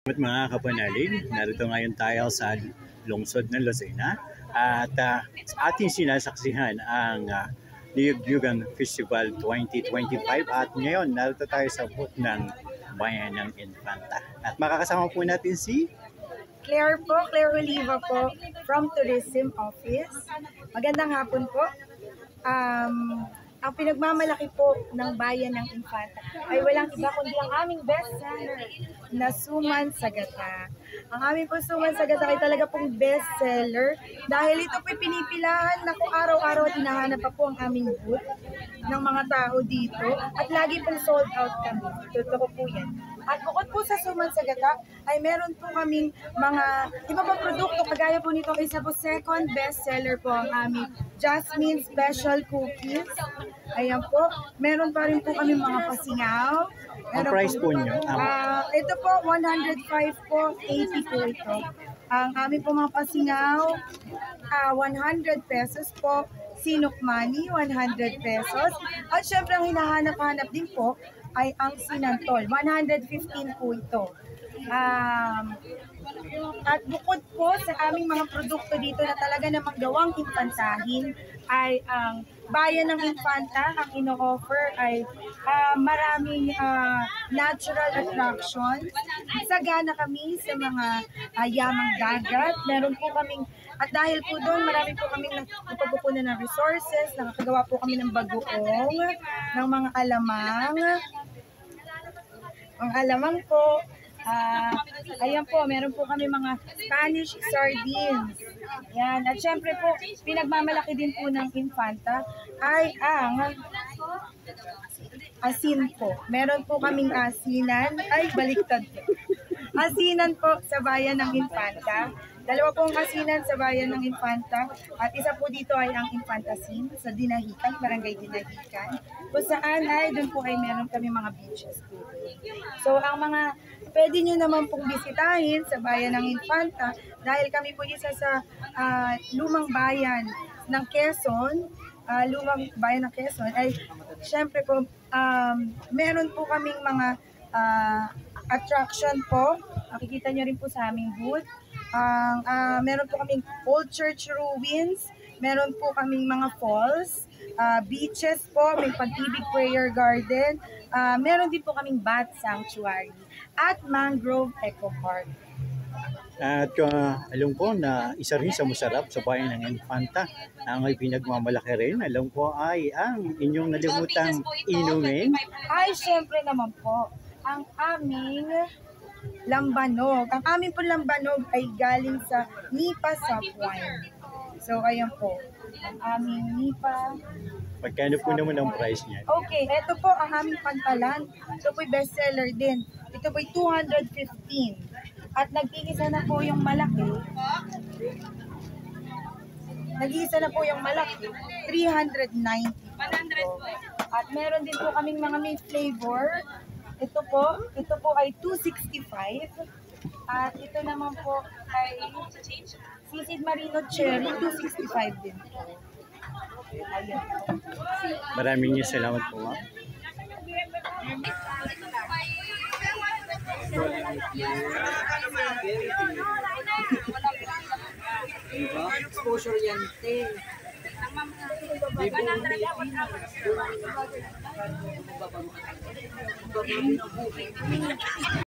At mga kapanalig, narito ngayon tayo sa lungsod ng Lucena at ating sinasaksihan ang Niyog-Niyugan Festival 2025 at ngayon narito tayo sa booth ng Bayan ng Infanta. At makakasama po natin si Claire Oliva po from Tourism Office. Magandang hapon po. Ang pinagmamalaki po ng Bayan ng Infanta ay walang iba kundi ang aming bestseller na Suman sa Gata. Ang aming po Suman sa Gata ay talaga pong bestseller dahil ito po'y pinipilahan na kung araw-araw at hinahanap pa po ang aming booth ng mga tao dito at lagi pong sold out kami. Totoo po yan. At bukod po sa Suman sa Gata, ay meron po kaming mga iba pang produkto. Kagaya po nito, isa po second bestseller po ang aming Jasmine Special Cookies. Ayan po. Meron pa rin po kami mga pasingaw. ang price po nyo. Ito po, 105 po, 80 po ito. Ang aming po mga pasingaw, 100 pesos po. Sinukmani, 100 pesos. At syempre, ang hinahanap-hanap din po ay ang sinantol. 115 po ito. At bukod po sa aming mga produkto dito na talaga namang gawang impantahin ay ang Bayan ng Infanta. Ang ino-offer ay maraming natural attractions. Sagana kami sa mga yamang dagat. Meron po kaming, at dahil po doon, marami po kaming nagpapupunan ng resources. Nakakagawa po kami ng bagoong, ng mga alamang. Ang alamang po, ayan po, meron po kami mga Spanish sardines. Yan. At syempre po, pinagmamalaki din po ng Infanta ay ang asin po. Meron po kaming asinan, ay baliktad po. Asinan po sa Bayan ng Infanta. Dalawa pong asinan sa Bayan ng Infanta. At isa po dito ay ang Infantasin sa Dinahican, Barangay Dinahican. Kung saan ay doon po ay meron kami mga beaches po. So ang mga pwede nyo naman pong bisitahin sa Bayan ng Infanta dahil kami po isa sa lumang bayan ng Quezon. Lumang bayan ng Quezon ay syempre po meron po kaming mga attraction po. Makikita nyo rin po sa aming booth. Meron po kaming old church ruins, meron po kaming mga falls, beaches po, may Pag-ibig Prayer Garden, meron din po kaming bat sanctuary at mangrove eco park. At alam ko na isa rin sa masarap sa Bayan ng Infanta ang ay pinagmamalaki rin. Alam ko ay ang inyong nalimutang inumin. Ay, syempre naman po, ang aming lambanog. Ang aming po lambanog ay galing sa Nipa Soft Wine. So, ayan po. Ang aming Nipa. Magkano po naman ang price niya? Okay, ito po ang aming pantalan. Ito po'y bestseller din. Ito po'y 215. At nag-iisa na po yung malaki. Nag-iisa na po yung malaki. 390. At meron din po kaming mga may flavor. Ito po ay 265 at ito naman po ay Sisig Marino Cherry, 265 din. Ayan. Maraming salamat po, ma'am. Exposure yan, te.